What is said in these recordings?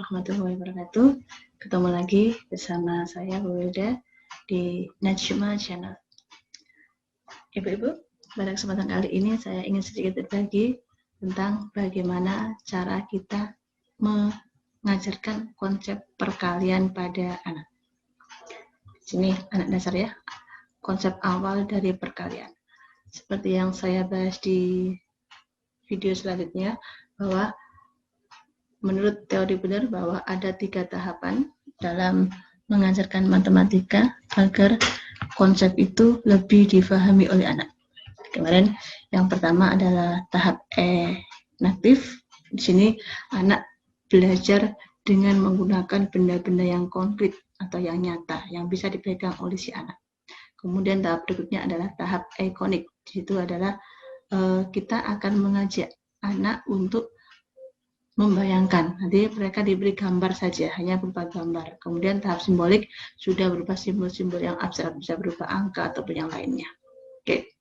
warahmatullahi wabarakatuh. Ketemu lagi bersama saya Bu Wilda di Najma Channel. Ibu-ibu, pada kesempatan kali ini saya ingin sedikit berbagi tentang bagaimana cara kita mengajarkan konsep perkalian pada anak. Sini anak dasar ya, konsep awal dari perkalian. Seperti yang saya bahas di video selanjutnya, bahwa menurut teori benar bahwa ada 3 tahapan dalam mengajarkan matematika agar konsep itu lebih difahami oleh anak. Kemarin yang pertama adalah tahap enaktif. Di sini anak belajar dengan menggunakan benda-benda yang konkret atau yang nyata, yang bisa dipegang oleh si anak. Kemudian tahap berikutnya adalah tahap ikonik. Di situ adalah kita akan mengajak anak untuk membayangkan, nanti mereka diberi gambar saja, hanya berupa gambar. Kemudian tahap simbolik sudah berupa simbol-simbol yang abstrak, bisa berupa angka ataupun yang lainnya. Oke.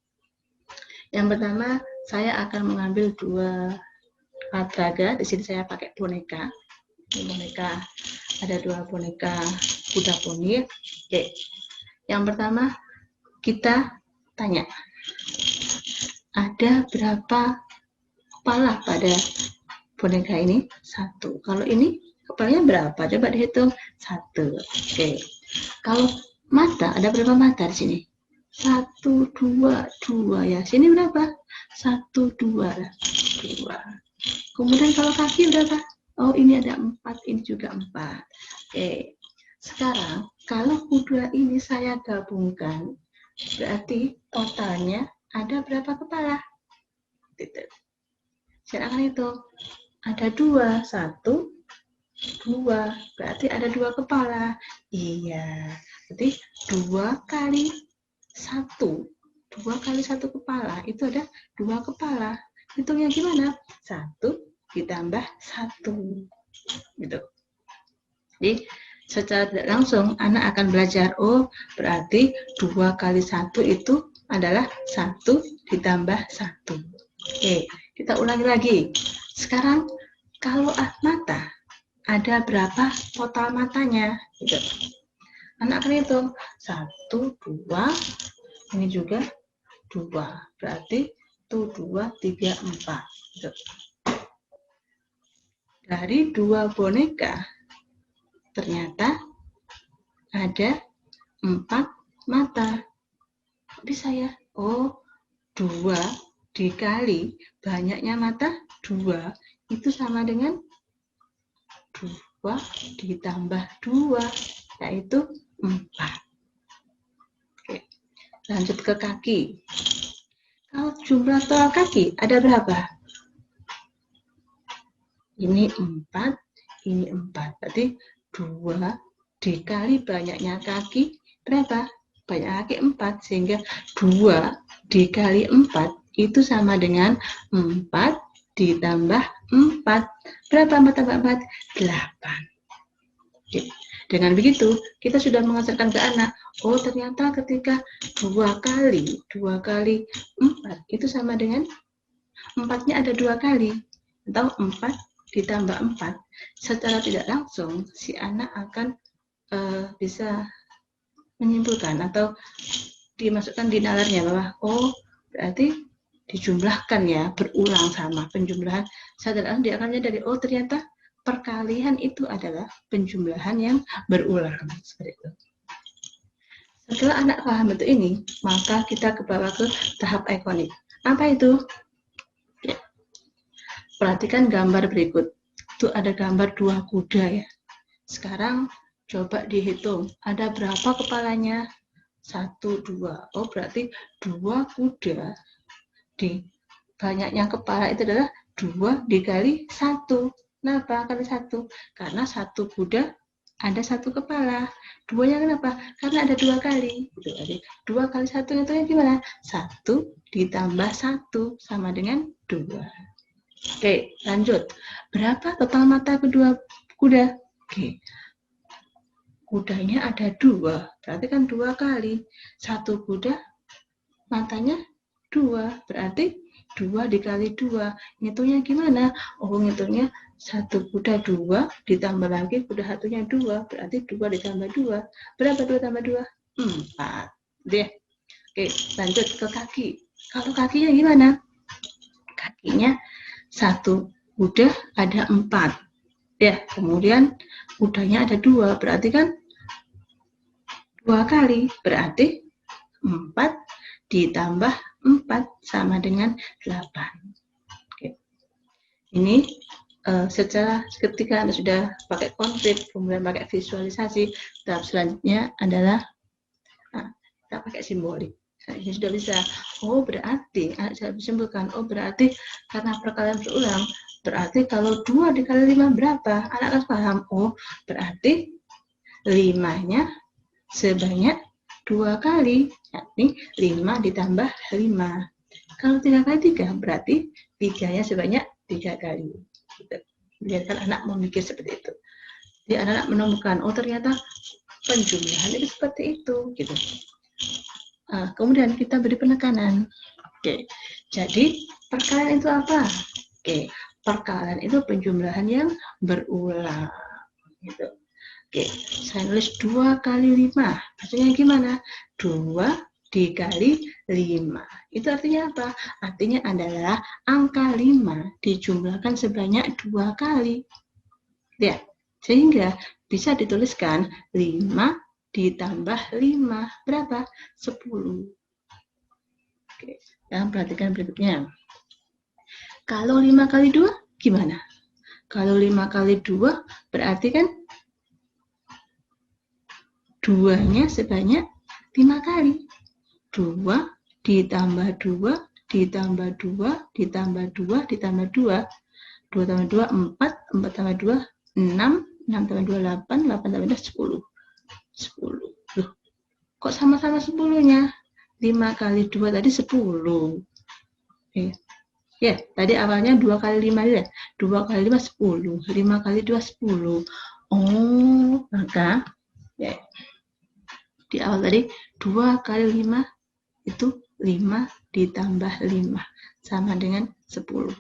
Yang pertama, saya akan mengambil 2 alat peraga. Di sini saya pakai boneka. Ini boneka, ada 2 boneka kuda poni. Oke. Yang pertama, kita tanya, ada berapa kepala pada boneka ini? 1. Kalau ini kepalanya berapa? Coba dihitung. 1. Oke. Kalau mata, ada berapa mata di sini? 1, 2, 2 ya. Sini berapa? 1, 2, 2. Kemudian kalau kaki berapa? Oh, ini ada 4, ini juga 4. Oke. Sekarang kalau kuda ini saya gabungkan, berarti totalnya ada berapa kepala? Saya akan hitung. Ada 2, 1, 2, berarti ada 2 kepala. Iya, berarti 2 kali 1, 2 kali 1 kepala, itu ada 2 kepala. Hitungnya gimana? 1 ditambah 1, gitu. Jadi, secara tidak langsung, anak akan belajar, oh, berarti 2 kali 1 itu adalah 1 ditambah 1. Oke, kita ulangi lagi. Sekarang kalau mata, ada berapa total matanya? Gitu. Anak akan hitung 1, 2, ini juga 2. Berarti itu 2, 3, 4. Gitu. Dari 2 boneka, ternyata ada 4 mata. Bisa ya? Oh, 2 dikali banyaknya mata 2 itu sama dengan 2 ditambah 2, yaitu 4. Oke. Lanjut ke kaki. Kalau jumlah total kaki ada berapa? Ini 4, ini 4. Berarti 2 dikali banyaknya kaki berapa? Banyak kaki 4, sehingga 2 dikali 4 itu sama dengan 4 ditambah 4. Berapa 4 tambah 4? 8. Oke. Dengan begitu, kita sudah mengajarkan ke anak, oh ternyata ketika 2 kali 4 itu sama dengan 4-nya ada 2 kali, atau 4 ditambah 4. Secara tidak langsung, si anak akan bisa menyimpulkan atau dimasukkan di nalarnya bahwa, oh berarti dijumlahkan ya, berulang sama penjumlahan. Sadar dia akan menyadari, oh ternyata perkalian itu adalah penjumlahan yang berulang. Seperti itu. Setelah anak paham bentuk ini, maka kita kebawa ke tahap ikonik. Apa itu? Ya. Perhatikan gambar berikut. Itu ada gambar 2 kuda ya. Sekarang coba dihitung. Ada berapa kepalanya? 1, 2. Oh berarti 2 kuda di banyaknya kepala itu adalah 2 dikali 1. Kenapa kali 1? Karena 1 kuda ada 1 kepala. 2-nya kenapa? Karena ada 2 kali. Jadi 2 kali 1 itu gimana? 1 ditambah 1 sama dengan 2. Oke, lanjut. Berapa total mata kedua kuda? Oke. Kudanya ada 2. Berarti kan 2 kali. 1 kuda matanya 2. Berarti 2 dikali 2. Ngitungnya gimana? Oh, ngitungnya 1 kuda 2, ditambah lagi kuda satunya 2. Berarti 2 ditambah 2. Berapa 2 tambah 2? 4. Deh. Oke, lanjut ke kaki. Kalau kakinya gimana? Kakinya 1 kuda ada 4. Ya, kemudian kudanya ada 2. Berarti kan 2 kali. Berarti 4 ditambah 4 sama dengan 8. Oke. Ini secara ketika Anda sudah pakai konkret, kemudian pakai visualisasi, tahap selanjutnya adalah kita pakai simbolik. Nah, ini sudah bisa. Oh, berarti saya simpulkan. Oh, berarti karena perkalian berulang, berarti kalau 2 dikali 5 berapa? Anak harus paham. Oh, berarti 5-nya sebanyak 2 kali. Yakni 5 ditambah 5. Kalau 3 kali 3, berarti 3-nya sebanyak 3 kali. Biarkan anak memikir seperti itu. Jadi anak-anak menemukan, oh ternyata penjumlahan itu seperti itu. Gitu. Kemudian kita beri penekanan. Oke, jadi perkalian itu apa? Oke, perkalian itu penjumlahan yang berulang. Gitu. Oke, saya nulis 2 kali 5. Maksudnya gimana? 2 dikali 5. Itu artinya apa? Artinya adalah angka 5 dijumlahkan sebanyak 2 kali. Ya, sehingga bisa dituliskan 5 ditambah 5. Berapa? 10. Oke, dan perhatikan berikutnya. Kalau 5 kali 2, gimana? Kalau 5 kali 2, berarti kan 2-nya sebanyak 5 kali. 2 ditambah 2, ditambah 2, ditambah 2, ditambah 2. 2 tambah 2, 4, 4 tambah 2, 6, 6 tambah 2, 8, 8 tambah 2, 10. 10. Loh, kok sama-sama 10-nya? 5 kali 2 tadi 10. Ya, tadi awalnya 2 kali 5 ya. 2 kali 5, 10. 5 kali 2, 10. Oh, maka ya, di awal tadi 2 kali 5 itu 5 ditambah 5 sama dengan 10.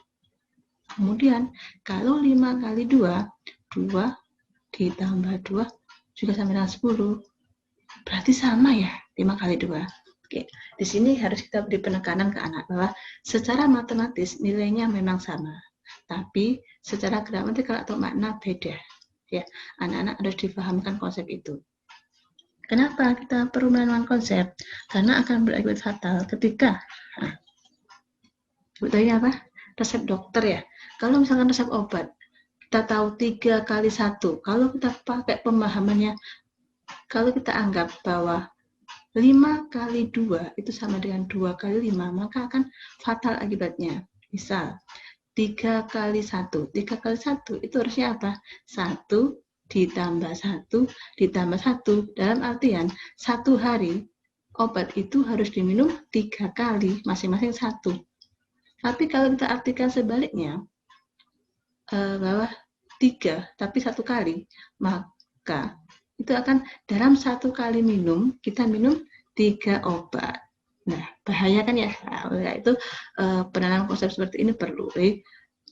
Kemudian kalau 5 kali 2, 2 ditambah 2 juga sama dengan 10. Berarti sama ya 5 kali 2. Oke, di sini harus kita beri penekanan ke anak bahwa secara matematis nilainya memang sama, tapi secara gramatikal atau makna beda. Ya, anak-anak harus dipahamkan konsep itu. Kenapa kita perlu mengenal konsep? Karena akan berakibat fatal ketika sebetulnya apa? Resep dokter ya. Kalau misalkan resep obat, kita tahu 3 kali 1. Kalau kita pakai pemahamannya, kalau kita anggap bahwa 5 kali 2 itu sama dengan 2 kali 5, maka akan fatal akibatnya. Misal, 3 kali 1. 3 kali 1 itu harusnya apa? 1 ditambah 1 ditambah 1. Dalam artian, 1 hari obat itu harus diminum 3 kali, masing-masing 1. Tapi kalau kita artikan sebaliknya, bahwa 3 tapi 1 kali, maka itu akan dalam 1 kali minum, kita minum 3 obat. Nah, bahaya kan ya? Nah, itu penanaman konsep seperti ini perlu.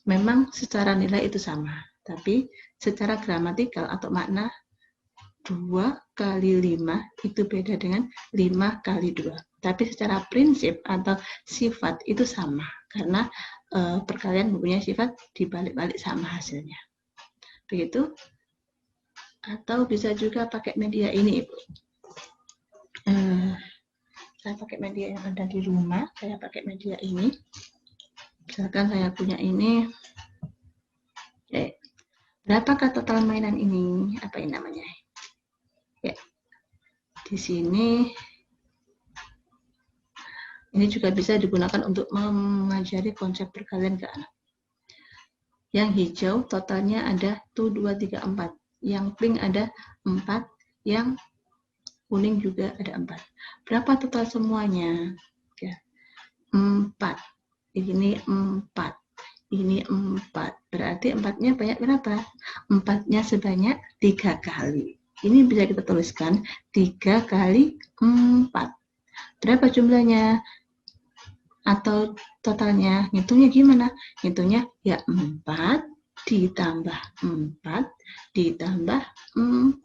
Memang secara nilai itu sama, tapi secara gramatikal atau makna 2 kali 5 itu beda dengan 5 kali 2. Tapi secara prinsip atau sifat itu sama, karena perkalian mempunyai sifat dibalik-balik sama hasilnya. Begitu. Atau bisa juga pakai media ini, Ibu. Saya pakai media yang ada di rumah, saya pakai media ini. Misalkan saya punya ini. Oke. Berapakah total mainan ini? Apa ini namanya? Ya. Di sini ini juga bisa digunakan untuk mengajari konsep perkalian ke anak. Yang hijau totalnya ada 1, 2, 3, 4. Yang pink ada 4, yang kuning juga ada 4. Berapa total semuanya? Ya. 4. Ini 4. Ini 4. Berarti 4-nya banyak berapa? 4-nya sebanyak 3 kali. Ini bisa kita tuliskan 3 kali 4. Berapa jumlahnya? atau totalnya. Ngitungnya gimana? Ngitungnya ya 4 ditambah 4 ditambah 4.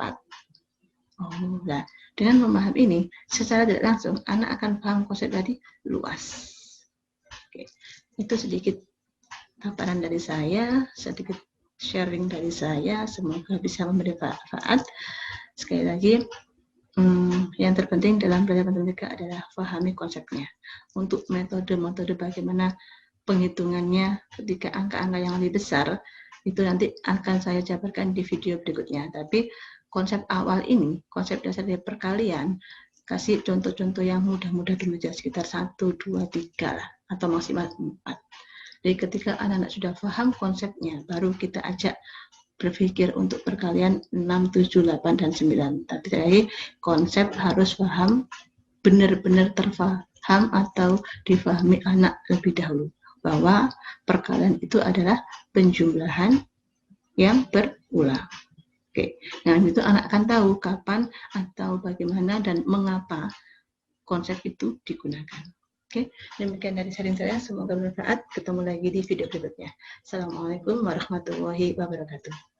Oh, nah, dengan memahami ini, secara tidak langsung, anak akan paham konsep tadi luas. Oke, itu sedikit paparan dari saya, sedikit sharing dari saya, semoga bisa memberi manfaat. Sekali lagi, yang terpenting dalam belajar matematika adalah pahami konsepnya. Untuk metode-metode bagaimana penghitungannya ketika angka-angka yang lebih besar, itu nanti akan saya jabarkan di video berikutnya. Tapi konsep awal ini, konsep dasar dari perkalian, kasih contoh-contoh yang mudah-mudah dulu aja, sekitar 1, 2, 3 lah, atau maksimal 4. Jadi ketika anak-anak sudah paham konsepnya, baru kita ajak berpikir untuk perkalian 6, 7, 8, dan 9. Tapi tadi konsep harus paham, benar-benar terpaham atau difahami anak lebih dahulu. Bahwa perkalian itu adalah penjumlahan yang berulang. Oke, nah itu anak akan tahu kapan atau bagaimana dan mengapa konsep itu digunakan. Oke, demikian dari sharing saya. Semoga bermanfaat. Ketemu lagi di video berikutnya. Assalamualaikum warahmatullahi wabarakatuh.